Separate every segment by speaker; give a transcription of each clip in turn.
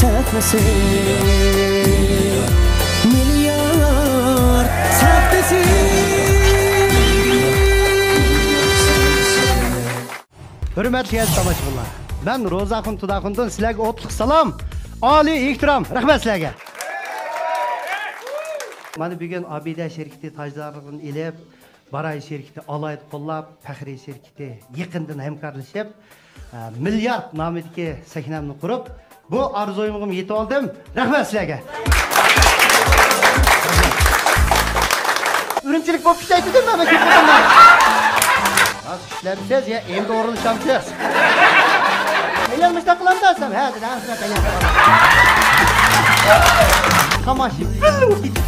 Speaker 1: sahtasi milyard sahtasi.
Speaker 2: Hürmetli tomoshabinlar, ben Ro'zaxun Tudaxundan sizlarga o'tliq salom, oliy ehtirom, rahmat sizlarga. Mana bugun Abida şirketi tajdorligini elib, Baray şirketi alayda qo'llab, Faxriy şirketi yaqindan hamkorlashib, milyard nomidagi sahnamni qurib, bu orzuimga yetib oldim. Rahmat sizlarga. Ürünchilik bo'lib ishlaydi-ku mana shu odamlar. Nasıl işlemsiz ya, endi o'rinlashamsiz. Aylanmishda qilamda desam, ha, dedi, asrat aylanib. Kamaşı billu gitdi.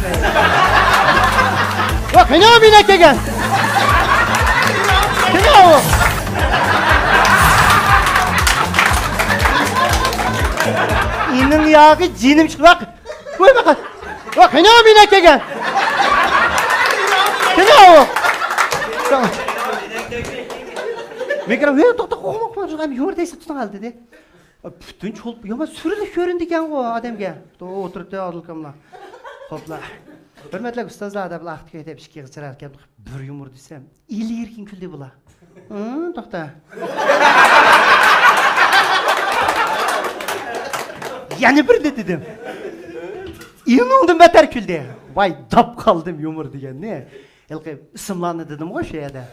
Speaker 2: Bak, ne abine kelgan? Kim o? İnin yağı cinim çık bak. Koy bakın. Bak, ne abine kelgan? Kim o? Tamam. Mikro he to'xta qo'ymoq var, ham yo'rdaysa tutun al dedi. Bütün çolp yama sürülük göründü ekan o adamga. O'tiribdi odilkamlar. Xo'plar. Hurmatli ustozlar, adablar vaqtga yetib ishga chirar ekan, bir yumur desam, eli erkin kuldi bular. To'xta. Yana bir dedim. Inundan beter kuldi. Vay dap qaldim yumur degan ne? Ilqi ismlarni dedim o'sha yerda.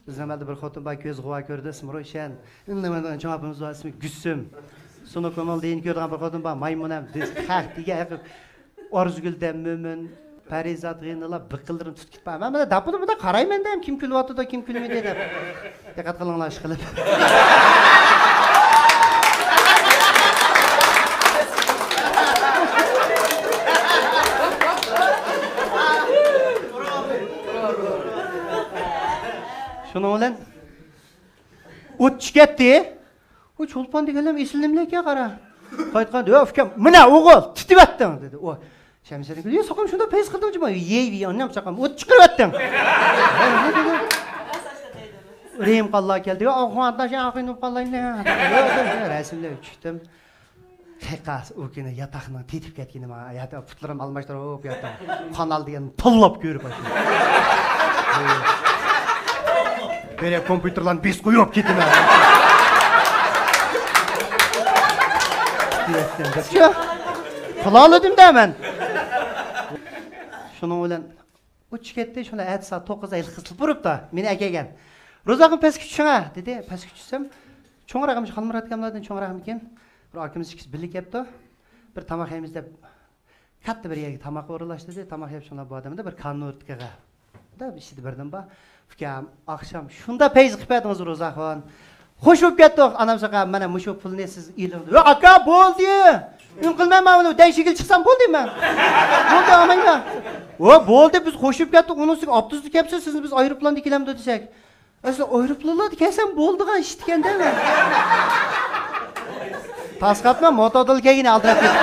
Speaker 2: Biznemelde bir xotin bak göz qova ko'rdi, ismi Ro'shan. Indamadan javobimiz var, ismi Gulsum. Sunu kanal deyin ko'rgan bir xotin bor, maymunam, haq degan Orzuguldan Mo'min, Parizat g'inlar biqildirim tutib ketmayman. Mana dapini bunda qarayman ham kim kulyapti, kim kulmaydi deb. Diqqat qilinglar ish qilib. Şunu bilan o't ketdi. O cho'lpon deganlar esilnimlarga qara. Qaytqanda, "Yo, ukam, mana o'g'il, titibatding" dedi. O Shamsiddin dedi, "Yo, soqam shunda pes qildim-chi, yeyvi, onam soqam, o't chiqaryapding." Rehim qalla keldi. "Yo, oxuandash, oxinib qallaylar." Rasmlar chiqdim. Haqiqat u kuni yataqning tetib ketgani men yataq putlarim almashtirib yotdim. Kanal degan to'llab ko'rib başladim. Böyle kompüterlan biz koyup gittim ha. Şu, kılalıdım da hemen. Şunu olan, uç ketdi, şuna et saat 9'da el kısılıp vurup da, meni ekegen. Ro'zaxun pes küçüğüne, dedi, pes küçüksem, çoğunrağım şu Xalmurat akamlardan çoğunrağım eken, bir akimiz ikisi birlik yaptı. Bir tamak yemizde, katta bir yerge tamak uğurlaştı dedi, tamak yap şuna bu adamda bir kanlı örtüge. Da bir şeydi birden ba. Fikam, akşam şunda peyz qıpediniz Ro'zaxun. Xo'sh bo'lib ketdik. Anam saqa mana mushu pulni siz ilindi. Yo'q aka, bo'ldi. Men qilmayman buni, dayshigil chiqsam bo'ldi men. Bo'ldi, amayman. O bo'ldi, biz qo'shib ketdik. Uni ustiga optizdi kelsa, sizni biz aeroplanda kelamiz desak. Asli aeroplanlarda kelsam bo'ldigan eshitganda men. Tasqatma, motodil kelgin aldirab ketdi.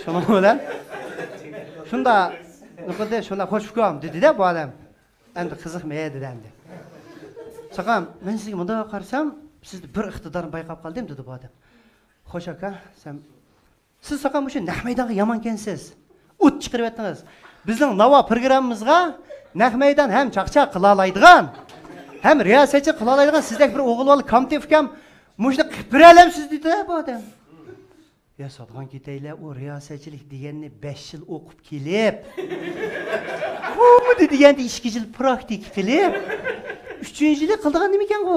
Speaker 2: Shuni bilan shunda Nuqada shuna xo'sh ukam dedi-da bu odam. Endi qiziqmaydi dedi. Saqam, men sizga bunda qarsam, sizni bir iqtidorni bayqab qoldim dedi bu odam. Xo'sh aka, siz saqam o'sha naq maydonga yomon ekansiz. O't chiqaryaptingiz. Bizning navo programmamizga naq maydon ham chaqchaq qila oladigan, ham riyosatchi qila oladigan sizdek bir o'g'il bola komitev ukam mushni qilib beralamsiz dedi bu odam. Ya sotgan ketaylar, o riyosatchilik deganni 5 yil o'qib kelib, bu deganda 2 yil praktik qilib, 3-yili qildigan nima ekan bu?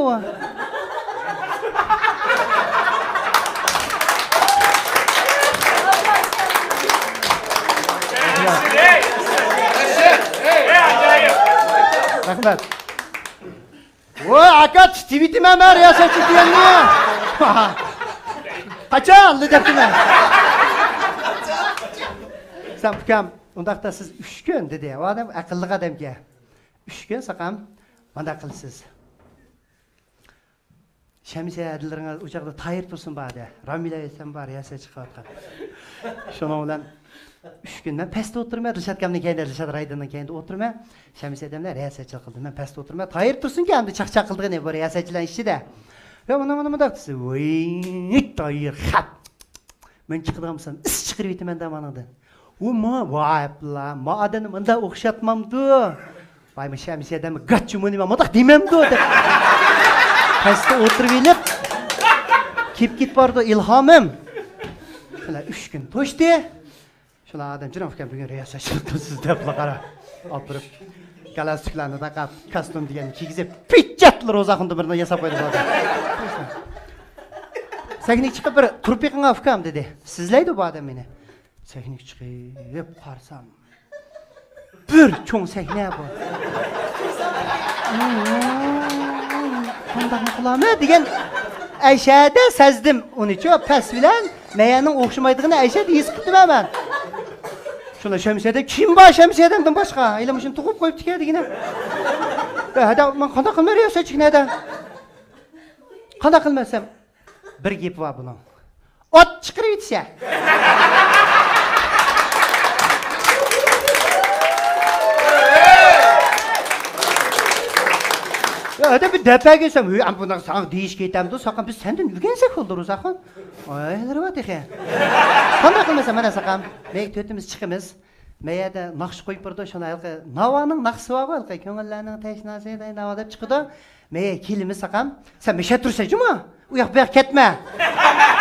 Speaker 2: Rahmat. O aka tweetime men riyosatchi deganni. Qachon debdim men. Sen ukam, undaqda siz 3 kun dedi. O odam aqlli odamga. 3 kun saqam, mana qilsiz. Shamsiya adillaringiz o'chaqda tayyor tursin ba'da. Ramila aytsam bor, yasa chiqayotgan. Shuning bilan 3 kun men pastda o'tirmay, Rishad akamning keyinda, Rishad Raydonning keyinda o'tirmay, Shamsiya adamlar riyosatchilik qildi. Men pastda o'tirmay, tayyor tursin-ki, endi chaqchaq qildigan bor riyosatchilar ishida. Ya bana da dese, "Vay, tayır xat." Men çıkıramsam, is çıkırıp etmem de bana da. O ma vay la, ma adını mında oxşatmamdı. Vay mı şemsiye de mi gaççımı nime madak dememdi de. Kaysta oturup elip, kip bardı ilhamım. Şöyle 3 gün toştu. Şöyle adam canım fikir bugün reyasa çıktı sizde plakara. Apırıp, galastiklerini takap, kostüm diyen kiyizip, pitchatlar ozakında birine yasap koydu zaten. Sahnik çıkıp bir turpikine afkam dedi. Sizleydi bu adam beni. Sahnik çıkıp qarsam. Bir çoğun sahne bu. Qandaq qılamı degen Ayşədə sezdim onu için. Pes bilen meyanın oxşamaydığını Ayşədə his qıptım hemen. Şuna şemsiyede kim var şemsiyeden başka? Elə müşün tuğup koyup tikedi yine. Hadi ben qandaq qılmır ya seçik neden? Qandaq qılmasam bir gep var bunun. Ot çıkırıp bitse. Ya hadi bir depe gelsem, "Am bundan sana deyiş getemdi, sakın biz senden ügensek olduruz akın." Aylar var deke. Qanday qilmasa mana sakın. Mek tötümüz çıkımız. Meyada naqsh qo'yib birdi, şuna alqi navaning naqsi var alqi ko'ngillarning tashnasida nava deb chiqdi. Mey kelimiz sakın. Sen meşe tursajma? U yoq bu yoq ketma.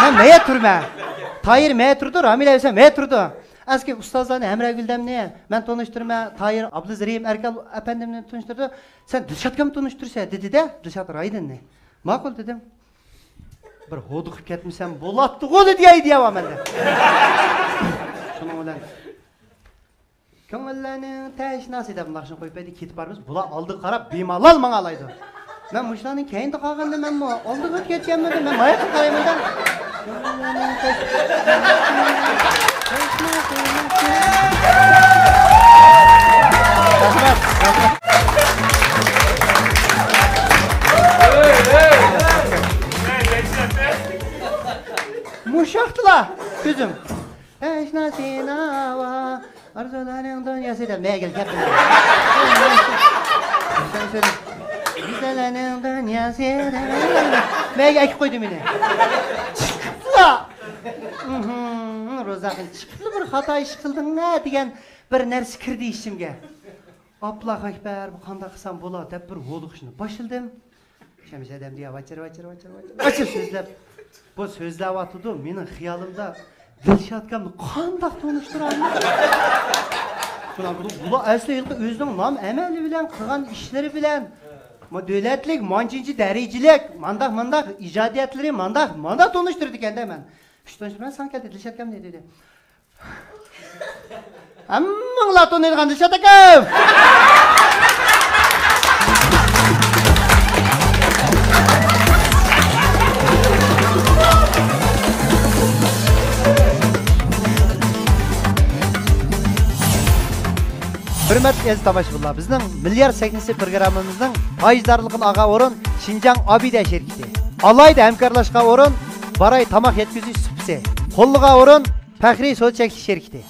Speaker 2: Men meye turma. Tayir meye turdi, Ramil esa meye turdi. Eski ustazlarni Emregül'demni, ben tanıştırma, Tahir Abdülzeriyim Erkal efendimle tanıştırdı. Sen Dilşat'la mı tanıştırsa dedi de, Dilşat Raydın ne? Makul dedim. Bir hoduk ketmişsem, bolattı o dedi ya diyemem ben de. Şuna olan. Köngüllerinin teşnası da bunlar şunu koyup edip ketip varmış. Bula aldı karab, bimalal bana alaydı. Ben muşlanın keyinde kalkandım ben mi? Aldı öt geçemedim, ben mayakı karayım ben. Köngüllerinin Muşaktılar gözüm. Teşnasın hava, arzuların dünyası da meye gel kapın. Sen söyle. Güzellerin dünyası da meye gel iki koydum yine. Çıktılar. Rozakın çıkılı bir hata iş kıldın ne diyen bir nersi kirdi işimge. Abla Ekber bu kanda kısam bola dep bir oluk şunu başıldım. Şemiş edem diye vaçır sözlep. Bu sözlep atıdı menin xiyalımda Dilşatkamni qandaq tanıştıranlar. Şuna bula asli yılqı özünün nam emeli bilen qılgan işleri bilen devletlik, mancıncı derecilik, mandaq icadiyatları mandaq tanıştırdı kendi hemen. Şu tanıştırma sen geldi Dilşatkam ne dedi? Ammanglar tanıydigan Dilşatkam. Hürmetli aziz tomoshabinlar, bizning Milyar Seknisi programmamizning ajdorligini olgan o'rin Xinjiang Abida şirketi. Alayda hamkorlashgan o'rin Baray tamoq yetkazish supisi. Qo'llagan o'rin Faxriy So'l chekish şirketi.